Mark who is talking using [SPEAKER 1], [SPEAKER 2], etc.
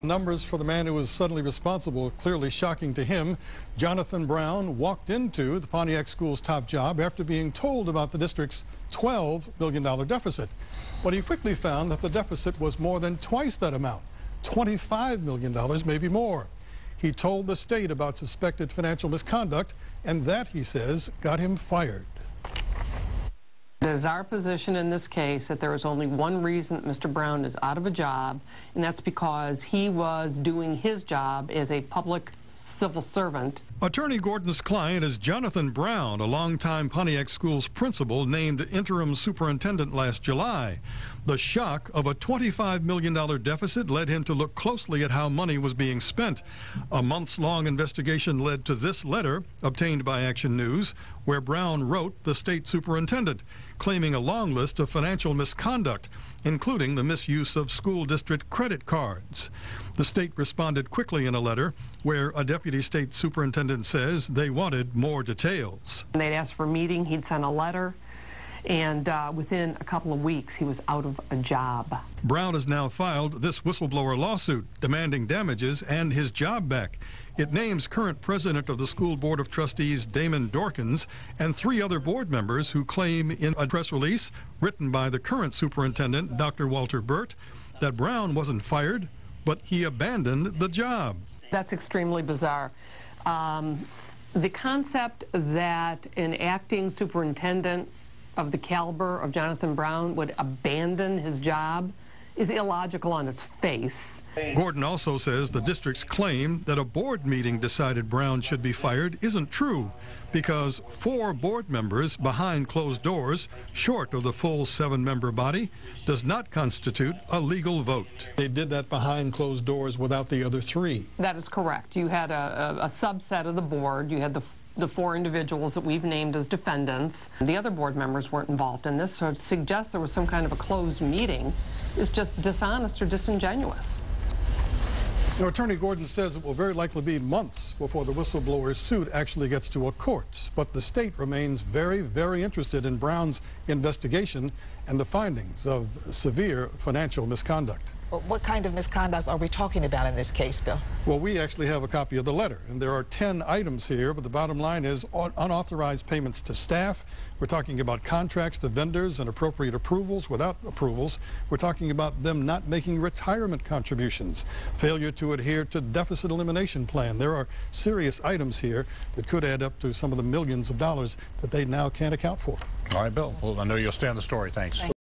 [SPEAKER 1] Numbers for the man who was suddenly responsible, clearly shocking to him. Jonathan Brown walked into the Pontiac school's top job after being told about the district's $12 million deficit. But he quickly found that the deficit was more than twice that amount, $25 million, maybe more. He told the state about suspected financial misconduct, and that, he says, got him fired.
[SPEAKER 2] It is our position in this case that there is only one reason that Mr. Brown is out of a job, and that's because he was doing his job as a public civil servant.
[SPEAKER 1] Attorney Gordon's client is Jonathan Brown, a longtime Pontiac school's principal named interim superintendent last July. The shock of a $25 million deficit led him to look closely at how money was being spent. A months-long investigation led to this letter, obtained by Action News, where Brown wrote the state superintendent, claiming a long list of financial misconduct, including the misuse of school district credit cards. The state responded quickly in a letter where a deputy state superintendent says they wanted more details.
[SPEAKER 2] They'd asked for a meeting, he'd sent a letter, and within a couple of weeks he was out of a job.
[SPEAKER 1] Brown has now filed this whistleblower lawsuit demanding damages and his job back. It names current president of the School Board of Trustees Damon Dorkins and 3 other board members who claim in a press release written by the current superintendent, Dr. Walter Burt, that Brown wasn't fired, but he abandoned the job.
[SPEAKER 2] That's extremely bizarre. The concept that an acting superintendent of the caliber of Jonathan Brown would abandon his job is illogical on its face.
[SPEAKER 1] Gordon also says the district's claim that a board meeting decided Brown should be fired isn't true, because 4 board members behind closed doors, short of the full 7-member body, does not constitute a legal vote. They did that behind closed doors without the other 3.
[SPEAKER 2] That is correct. You had a subset of the board. You had the 4 individuals that we've named as defendants. The other board members weren't involved in this, so to suggest there was some kind of a closed meeting is just dishonest or disingenuous.
[SPEAKER 1] Now, Attorney Gordon says it will very likely be months before the whistleblower's suit actually gets to a court, but the state remains very, very interested in Brown's investigation and the findings of severe financial misconduct.
[SPEAKER 3] What kind of misconduct are we talking about in this case, Bill?
[SPEAKER 1] Well, we actually have a copy of the letter, and there are 10 items here, but the bottom line is unauthorized payments to staff. We're talking about contracts to vendors and appropriate approvals without approvals. We're talking about them not making retirement contributions, failure to adhere to deficit elimination plan. There are serious items here that could add up to some of the millions of dollars that they now can't account for.
[SPEAKER 4] All right, Bill. Well, I know you'll stay on the story. Thanks.